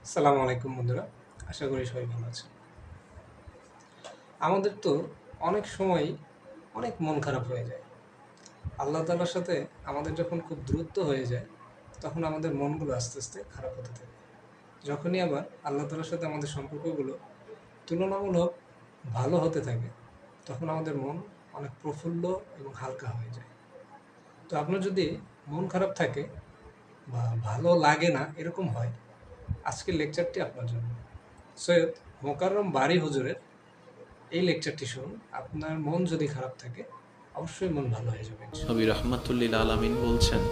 আসসালামু আলাইকুম বন্ধুরা, আশা করি সবাই ভালো আছেন। আমাদের তো অনেক সময় অনেক মন খারাপ হয়ে যায়। আল্লাহ তাআলার সাথে আমাদের যখন খুব দূরত্ব হয়ে যায়, তখন আমাদের মনগুলো আস্তে আস্তে খারাপ হতে থাকে। যখনই আবার আল্লাহ তাআলার সাথে আমাদের সম্পর্কগুলো তুলনামূলক ভালো হতে থাকে, তখন আমাদের মন অনেক প্রফুল্ল এবং হালকা হয়ে যায়। তো আপনার যদি মন খারাপ থাকে বা ভালো লাগে না এরকম হয়, আজকের লেকচারটি আপনার জন্য। সৈয়দ মোকাররম বারী হুজুরের এই লেকচারটি শুনুন। আপনার মন যদি খারাপ থাকে, অবশ্যই মন ভালো হয়ে যাবে ইনশাআল্লাহ। নবী রহমাতুল্লিল আলামিন বলছেন,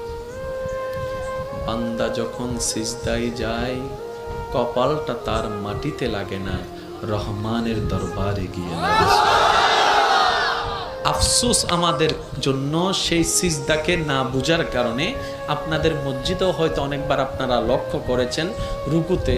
বান্দা যখন সিজদায় যায় কপালটা তার মাটিতে লাগে না, রহমানের দরবারে গিয়ে লাগে। আফসোস আমাদের জন্য সেই সিজদাকে না বুঝার কারণে। আপনাদের মসজিদেও হয়তো অনেকবার আপনারা লক্ষ্য করেছেন, রুকুতে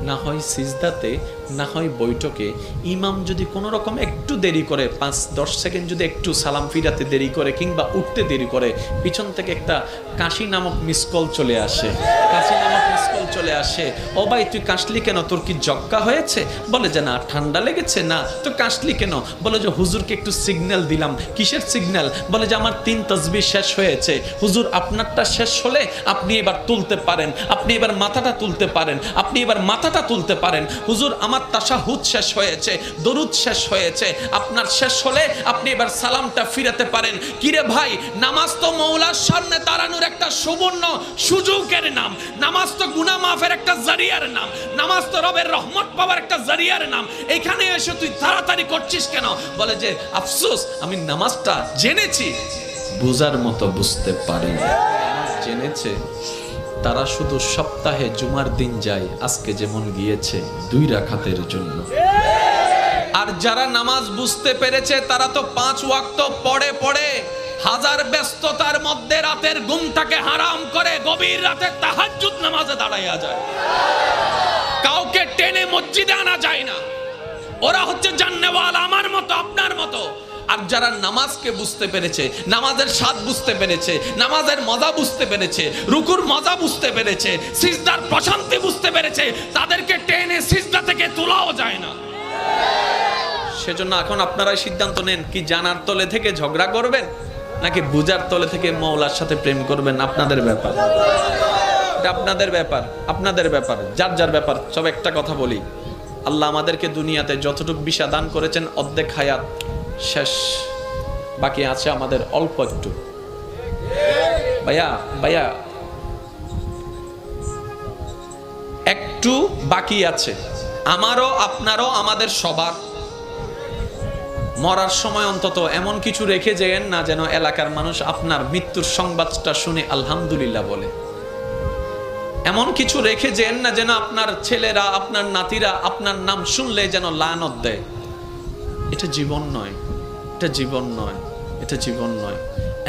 না হয় সিজদাতে না হয় বৈঠকে ইমাম যদি কোনো রকম একটু দেরি করে, 5-10 সেকেন্ড যদি একটু সালাম ফিরাতে দেরি করে কিংবা উঠতে দেরি করে, পিছন থেকে একটা কাশি নামক মিসকল চলে আসে। কাশি নামক মিসকল চলে আসে, ও ভাই তুই কাশলি কেন, তোর কি জক্কা হয়েছে? বলে যে না, ঠান্ডা লেগেছে। না তো কাশলি কেন? বলে যে হুজুরকে একটু সিগন্যাল দিলাম। কিসের সিগন্যাল? বলে যে আমার 3 তাসবিহ শেষ হয়েছে। হুজুর আপনারটা শেষ হলে আপনি এবার তুলতে পারেন, আপনি এবার মাথাটা তুলতে পারেন, আপনি এবার মাথাটা তুলতে পারেন। হুজুর আমার তাশাহুদ শেষ হয়েছে, দরুদ শেষ হয়েছে, আপনার শেষ হলে আপনি এবার সালামটা ফিরাতে পারেন। কিরে ভাই, নামাজ তো মওলার সামনে দাঁড়ানোর একটা সুবর্ণ সুযোগের নাম, নামাজ তো গুনাহ মাফের একটা জারিয়ার নাম, নামাজ তো রবের রহমত পাওয়ার একটা জারিয়ার নাম। এখানে এসে তুই তাড়াতাড়ি করছিস কেন? বলে যে আফসোস, আমি নামাজটা জেনেছি, বুঝার মতো বুঝতে পারিনি। জেনেছে তারা শুধু সপ্তাহে জুমার দিন যায়, আজকে যেমন গিয়েছে 2 রাকাতের জন্য। আর যারা নামাজ বুঝতে পেরেছে তারা তো 5 ওয়াক্ত পড়ে পড়ে হাজার ব্যস্ততার মধ্যে রাতের ঘুমটাকে হারাম করে গভীর রাতে তাহাজ্জুদ নামাজে দাঁড়াইয়া যায়। কাউকে টেনে মসজিদে আনা যায় না। ওরা হচ্ছে জান্নেওয়ালা, আমার মতো আপনার মতো। আর যারা নামাজকে বুঝতে পেরেছে, নামাজের স্বাদ বুঝতে পেরেছে, নামাজের মজা বুঝতে পেরেছে, রুকুর মজা বুঝতে পেরেছে, সিজদার প্রশান্তি বুঝতে পেরেছে, তাদেরকে টেনে সিজদা থেকে তোলাও যায় না। সেজন্য এখন আপনারাই সিদ্ধান্ত নেন, কি জানার তলে থেকে ঝগড়া করবেন নাকি বুঝার তলে থেকে মওলার সাথে প্রেম করবেন। আপনাদের ব্যাপার, এটা আপনাদের ব্যাপার, আপনাদের ব্যাপার, যার যার ব্যাপার। সব একটা কথা বলি, আল্লাহ আমাদেরকে দুনিয়াতে যতটুকু বিশা দান করেছেন, অর্ধেক হায়াত শেষ, বাকি আছে আমাদের অল্প একটু। ভাইয়া ভাইয়া একটু বাকি আছে, আমারও আপনারও, আমাদের সবার। মরার সময় অন্তত এমন কিছু রেখে যেন না, যেন এলাকার মানুষ আপনার মৃত্যুর সংবাদটা শুনে আলহামদুলিল্লাহ বলে। এমন কিছু রেখে যেন না, যেন আপনার ছেলেরা, আপনার নাতিরা আপনার নাম শুনলে যেন লানত দেয়। এটা জীবন নয়, এটা জীবন নয়, এটা জীবন নয়।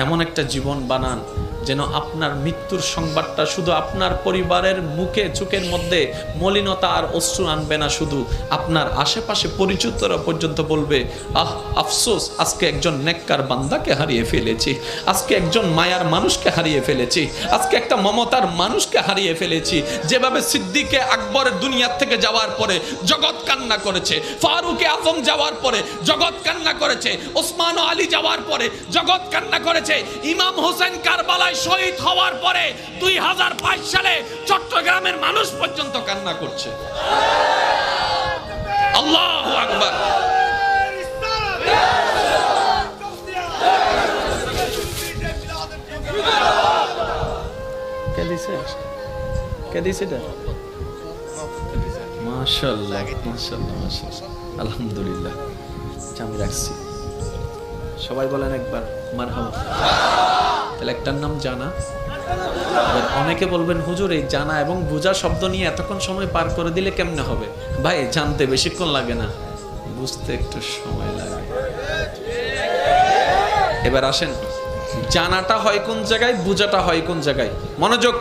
এমন একটা জীবন বানান যেন আপনার মৃত্যুর সংবাদটা শুধু আপনার পরিবারের মুখে চোখের মধ্যে মলিনতা আর অশ্রু আনবে না, শুধু আপনার আশেপাশে পরিচিতরা পর্যন্ত বলবে, আহ আফসোস, আজকে একজন নেককার বান্দাকে হারিয়ে ফেলেছি, আজকে একজন মায়ার মানুষকে হারিয়ে ফেলেছি, আজকে একটা মমতার মানুষকে হারিয়ে ফেলেছি। যেভাবে সিদ্দিকে আকবরের দুনিয়ার থেকে যাওয়ার পরে জগৎ কান্না করেছে, ফারুকে আজম যাওয়ার পরে জগৎ কান্না করেছে, ওসমান ও আলী যাওয়ার পরে জগৎ কান্না করেছে, ইমাম হোসেন কারবালায় শহীদ হওয়ার পরে 2005 সালে চট্টগ্রামের মানুষ পর্যন্ত কান্না করছে। আল্লাহু আকবার। কে দিছে? কে দিছে এটা? মাশাআল্লাহ, মাশাআল্লাহ, মাশাআল্লাহ, আলহামদুলিল্লাহ। আমি রাখছি, সবাই বলেন একবার মারহাবা। তাহলে একটার নাম জানা। অনেকে বলবেন, হুজুর এই জানা এবং বুঝা শব্দ নিয়ে এতক্ষণ সময় পার করে দিলে কেমনে হবে? ভাই, জানতে বেশিক্ষণ লাগে না, বুঝতে একটু সময় লাগে। এবার আসেন, জানাটা হয় কোন জায়গায়, বুঝাটা হয় কোন জায়গায়। মনোযোগ,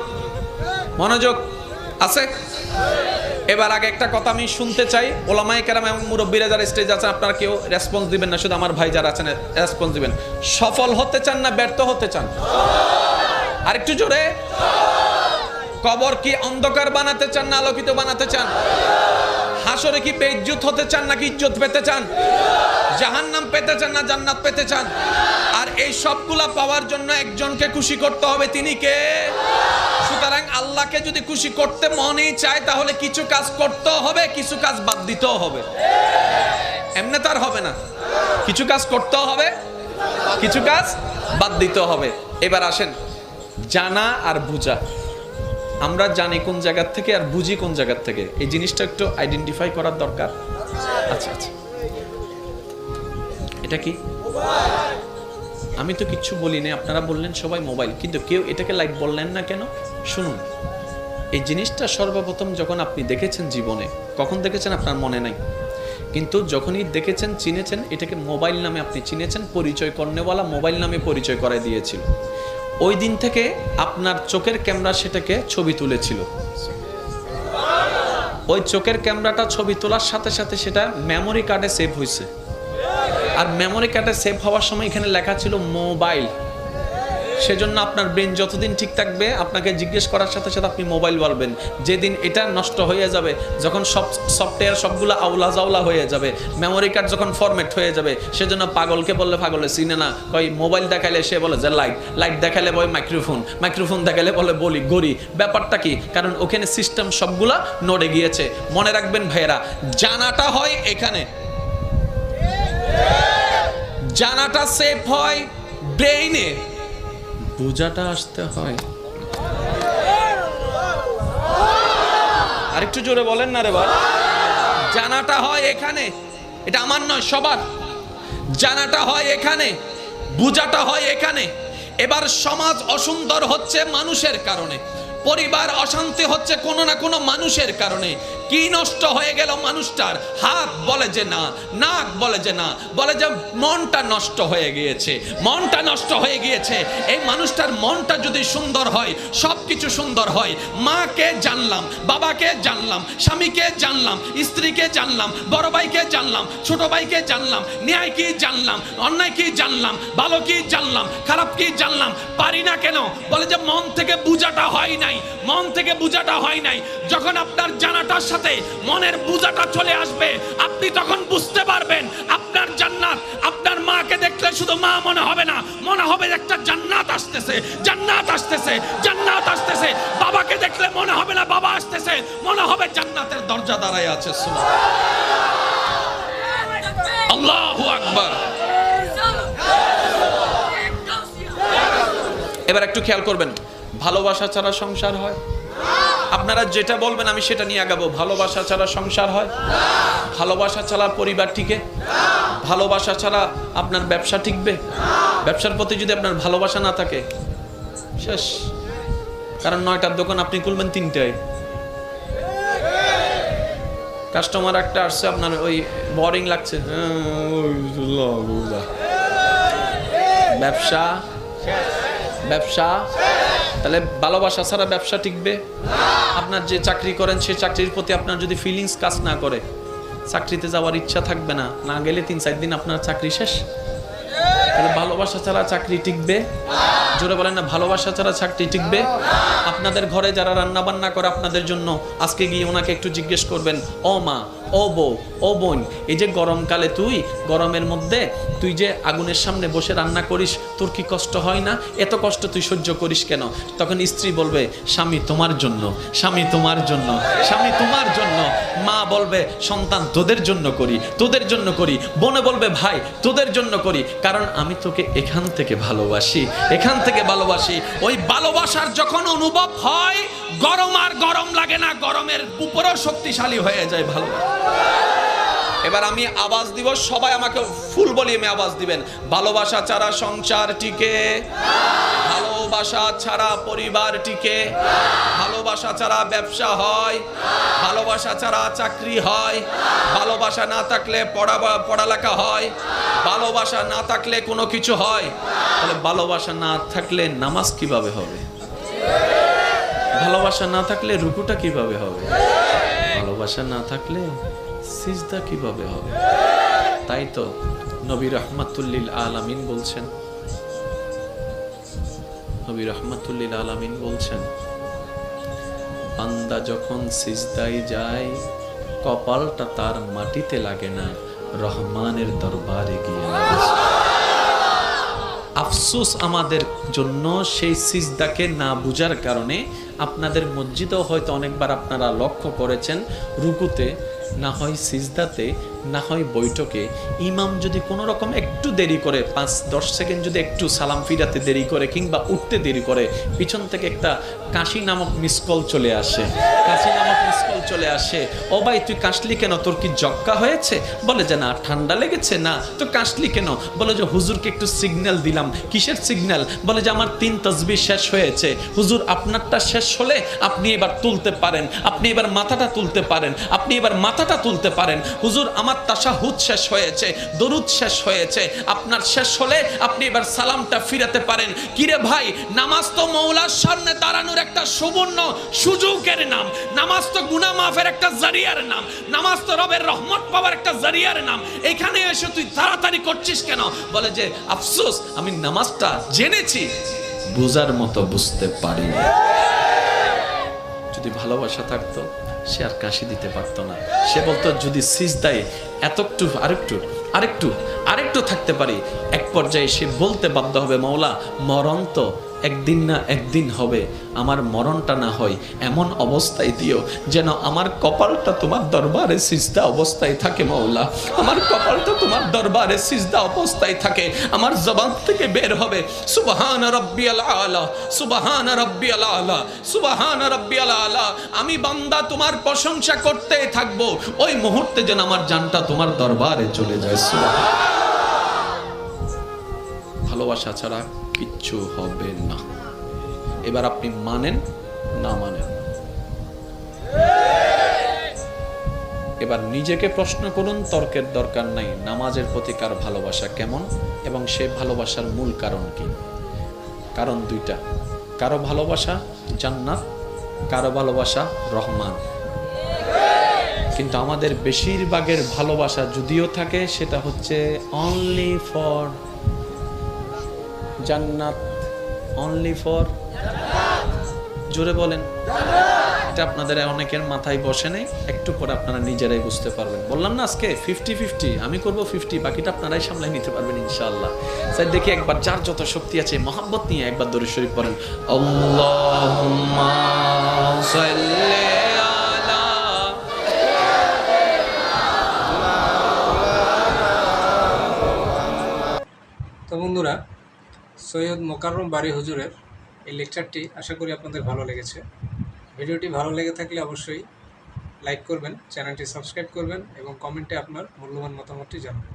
মনোযোগ আছে। এবার আগে একটা কথা আমি শুনতে চাই, ওলামায়ে কেরাম এবং মুরব্বীরা যারা স্টেজ আছেন, আপনারা কেউ রেসপন্স দিবেন না, শুধু আমার ভাই যারা আছেন রেসপন্স দিবেন। সফল হতে চান না ব্যর্থ হতে চান? আরেকটু জোরে। কবর কি অন্ধকার বানাতে চান না আলোকিত বানাতে চান? হাসরে কি বেইজ্জত হতে চান নাকি ইজ্জত পেতে চান? জাহান্নাম পেতে চান না জান্নাত পেতে চান? আর এই সবগুলা পাওয়ার জন্য একজনকে খুশি করতে হবে, তিনি কে? সুতরাং আল্লাহকে যদি খুশি করতে মনেই চায় তাহলে কিছু কাজ করতে হবে, কিছু কাজ বাদ দিতেও হবে। এমনি তার হবে না, কিছু কাজ করতে হবে, কিছু কাজ বাদ দিতে হবে। এবার আসেন, জানা আর বুঝা। আমরা জানি কোন জায়গা থেকে আর বুঝি কোন জায়গা থেকে, এই জিনিসটা একটু আইডেন্টিফাই করার দরকার। আচ্ছা আচ্ছা, এটা কি? আমি তো কিচ্ছু বলিনি, আপনারা বললেন সবাই মোবাইল, কিন্তু কেউ এটাকে লাইট বললেন না কেন? শুনুন, এই জিনিসটা সর্বপ্রথম যখন আপনি দেখেছেন জীবনে, কখন দেখেছেন আপনার মনে নাই, কিন্তু যখনই দেখেছেন, চিনেছেন, এটাকে মোবাইল নামে আপনি চিনেছেন, পরিচয় করনেওয়ালা মোবাইল নামে পরিচয় করায় দিয়েছিল। ওই দিন থেকে আপনার চোখের ক্যামেরা সেটাকে ছবি তুলেছিল। ওই চোখের ক্যামেরাটা ছবি তোলার সাথে সাথে সেটা মেমোরি কার্ডে সেভ হয়েছে। আর মেমোরি কার্ডে সেভ হওয়ার সময় এখানে লেখা ছিল মোবাইল। সেজন্য আপনার ব্রেন যতদিন ঠিক থাকবে, আপনাকে জিজ্ঞেস করার সাথে সাথে আপনি মোবাইল বলবেন। যেদিন এটা নষ্ট হয়ে যাবে, যখন সব সফটওয়্যার সবগুলো আউলা জাউলা হয়ে যাবে, মেমোরি কার্ড যখন ফরম্যাট হয়ে যাবে, সেজন্য পাগলকে বললে পাগলে চিনে না, কই মোবাইল দেখাইলে সে বলে যে লাইট, লাইট দেখাইলে বলে মাইক্রোফোন, মাইক্রোফোন দেখাইলে বলে বলি গড়ি। ব্যাপারটা কি? কারণ ওখানে সিস্টেম সবগুলা নড়ে গিয়েছে। মনে রাখবেন ভাইয়েরা, জানাটা হয় এখানে, জানাটা সেভ হয় ব্রেইনে, বুঝাটা আসতে হয়। আরেকটু জোরে বলেন না রে ভাই। জানাটা হয় এখানে, এটা আমার নয়, সবার। জানাটা হয় এখানে, বুঝাটা হয় এখানে। এবার সমাজ অসুন্দর হচ্ছে মানুষের কারণে, পরিবার অশান্তি হচ্ছে কোনো না কোনো মানুষের কারণে। কি নষ্ট হয়ে গেল মানুষটার? হাত বলে যে না, নাক বলে যে না, বলে যে মনটা নষ্ট হয়ে গিয়েছে, মনটা নষ্ট হয়ে গিয়েছে। এই মানুষটার মনটা যদি সুন্দর হয়, সব কিছু সুন্দর হয়। মাকে জানলাম, বাবাকে জানলাম, স্বামীকে জানলাম, স্ত্রীকে জানলাম, বড় ভাইকে জানলাম, ছোট ভাইকে জানলাম, ন্যায় কি জানলাম, অন্যায় কি জানলাম, ভালো কি জানলাম, খারাপ কি জানলাম। পারি না কেন? বলে যে মন থেকে বুঝাটা হয় নাই, মন থেকে বুঝাটা হয় নাই। যখন আপনার জানাটার সাথে মনের বুঝাটা চলে আসবে, আপনি তখন বুঝতে পারবেন আপনার জান্নাত। আপনার মাকে দেখলে শুধু মা মনে হবে না, মনে হবে একটা জান্নাত আসতেছে, জান্নাত আসতেছে, জান্নাত আসতেছে। বাবাকে দেখলে মনে হবে না বাবা আসতেছে, মনে হবে জান্নাতের দরজা দাঁড়ায় আছে। আল্লাহু আকবার। এবার একটু খেয়াল করবেন, ভালোবাসা ছাড়া সংসার হয়? আপনারা যেটা বলবেন আমি সেটা নিয়ে আগাবো। ভালোবাসা ছাড়া সংসার হয়? ভালোবাসা ছাড়া পরিবার টিকে? ভালোবাসা ছাড়া আপনার ব্যবসা টিকবে? ব্যবসার প্রতি যদি আপনার ভালোবাসা না থাকে, শেষ। কারণ 9টার দোকান আপনি খুলবেন 3টায়, কাস্টমার একটা আসছে, আপনার ওই বোরিং লাগছে, ব্যবসা ব্যবসা। তাহলে ভালোবাসা ছাড়া ব্যবসা টিকবে? আপনার যে চাকরি করেন সেই চাকরির প্রতি আপনার যদি ফিলিংস কাজ না করে, চাকরিতে যাওয়ার ইচ্ছা থাকবে না, না গেলে 3-4 দিন আপনার চাকরি শেষ। তাহলে ভালোবাসা ছাড়া চাকরি টিকবে? জোরে বলেন না, ভালোবাসা ছাড়া চাকরি টিকবে? আপনাদের ঘরে যারা রান্না বান্না করে আপনাদের জন্য, আজকে গিয়ে ওনাকে একটু জিজ্ঞেস করবেন, ও মা, ও বউ, ও বোন, এই যে গরমকালে তুই গরমের মধ্যে তুই যে আগুনের সামনে বসে রান্না করিস, তোর কি কষ্ট হয় না? এত কষ্ট তুই সহ্য করিস কেন? তখন স্ত্রী বলবে, স্বামী তোমার জন্য, স্বামী তোমার জন্য, স্বামী তোমার জন্য। মা বলবে, সন্তান তোদের জন্য করি, তোদের জন্য করি। বোনে বলবে, ভাই তোদের জন্য করি, কারণ আমি তোকে এখান থেকে ভালোবাসি, এখান থেকে ভালোবাসি। ওই ভালোবাসার যখন অনুভব হয়, গরম আর গরম লাগে না, গরমের উপরেও শক্তিশালী হয়ে যায় ভালোবাসা। এবার আমি আওয়াজ দিব, সবাই আমাকে ফুল ভলিউমে আওয়াজ দিবেন। ভালোবাসা ছাড়া সংসার টিকে, ভালোবাসা ছাড়া পরিবার টিকে, ভালোবাসা ছাড়া ব্যবসা হয়, ভালোবাসা ছাড়া চাকরি হয়, ভালোবাসা না থাকলে পড়ালেখা হয়, ভালোবাসা না থাকলে কোনো কিছু হয়। তাহলে ভালোবাসা না থাকলে নামাজ কিভাবে হবে? ভালোবাসা না থাকলে রুকুটা কিভাবে হবে? ভালোবাসা না থাকলে সিজদা কিভাবে হবে? তাই তো নবী রাহমাতুল লিল আলামিন বলছেন, নবী রাহমাতুল লিল আলামিন বলছেন, বান্দা যখন সিজদায় যায় কপালটা তার মাটিতে লাগে না, রহমানের দরবারে গিয়ে লাগে। আফসোস আমাদের জন্য সেই সিজদাকে না বুঝার কারণে। আপনাদের মসজিদেও হয়তো অনেকবার আপনারা লক্ষ্য করেছেন, রুকুতে না হয় সিজদাতে না হয় বৈঠকে ইমাম যদি কোনো রকম একটু দেরি করে, 5-10 সেকেন্ড যদি একটু সালাম ফিরাতে দেরি করে কিংবা উঠতে দেরি করে, পিছন থেকে একটা কাশি নামক মিসকল চলে আসে। কাশি নামক মিসকল চলে আসে, ও ভাই তুই কাশলি কেন, তোর কি জক্কা হয়েছে? বলে যে না ঠান্ডা লেগেছে। না তো কাশলি কেন? বলে যে হুজুরকে একটু সিগন্যাল দিলাম। কিসের সিগন্যাল? বলে যে আমার 3 তাসবিহ শেষ হয়েছে। হুজুর আপনারটা শেষ হলে আপনি এবার তুলতে পারেন, আপনি এবার মাথাটা তুলতে পারেন, আপনি এবার মাথাটা তুলতে পারেন। হুজুর আমার তাশাহুদ শেষ হয়েছে, দরুদ শেষ হয়েছে, আপনার শেষ হলে আপনি এবার সালামটা ফিরাতে পারেন। কিরে ভাই, নামাজ তো মওলার সামনে দাঁড়ানোর একটা সুবর্ণ সুযোগের নাম, নামাজ তো গুনাহ মাফের একটা জারিয়ার নাম, নামাজ তো রবের রহমত পাওয়ার একটা জারিয়ার নাম। এখানে এসে তুই তাড়াতাড়ি করছিস কেন? বলে যে আফসোস আমি নামাজটা জেনেছি, বুঝার মতো বুঝতে পারিনি। যদি ভালোবাসা থাকতো সে আর কাশি দিতে পারতো না। সে বলতো যদি সিজদায় এতটুকু আরেকটু থাকতে পারি। এক পর্যায়ে সে বলতে বাধ্য হবে, মাওলা মরণ তো একদিন না একদিন হবে, আমার মরণটা না হয় এমন অবস্থায় দিও যেন আমার কপালটা তোমার দরবারে সিজদা অবস্থায় থাকে। মাওলা আমার কপালটা তোমার দরবারে সিজদা অবস্থায় থাকে। আমার জবান থেকে বের হবে সুবহান রাব্বিয়াল আলা, সুবহান রাব্বিয়াল আলা, সুবহান রাব্বিয়াল আলা। আমি বান্দা তোমার প্রশংসা করতেই থাকবো, ওই মুহূর্তে যেন আমার জানটা তোমার দরবারে চলে যায়। ভালোবাসা ছাড়া কিচ্ছু হবে না। এবার আপনি মানেন না মানেন, এবার নিজেকে প্রশ্ন করুন। তর্কের দরকার নাই। নামাজের প্রতি কার ভালোবাসা কেমন এবং সে ভালোবাসার মূল কারণ কি? কারণ দুইটা, কারো ভালোবাসা জান্নাত, কারো ভালোবাসা রহমান। কিন্তু আমাদের বেশিরভাগের ভালোবাসা যদিও থাকে সেটা হচ্ছে অনলি ফর জান্নাত, অনলি ফর, জোরে বলেন। এটা আপনাদের অনেকের মাথায় বসে নেই, একটু পরে আপনারা নিজেরাই বুঝতে পারবেন। বললাম না আজকে 50-50, আমি করব 50, বাকিটা আপনারাই সামলাই নিতে পারবেন ইনশাআল্লাহ। স্যার দেখি একবার যার যত শক্তি আছে মহব্বত নিয়ে একবার দরুদ শরীফ পড়েন। আল্লাহুম্মা সাল্লি আলা। তো বন্ধুরা, সৈয়দ মোকাররম বারী হুজুরের এই লেকচারটি আশা করি আপনাদের ভালো লেগেছে। ভিডিওটি ভালো লেগে থাকলে অবশ্যই লাইক করবেন, চ্যানেলটি সাবস্ক্রাইব করবেন এবং কমেন্টে আপনার মূল্যবান মতামতটি জানাবেন।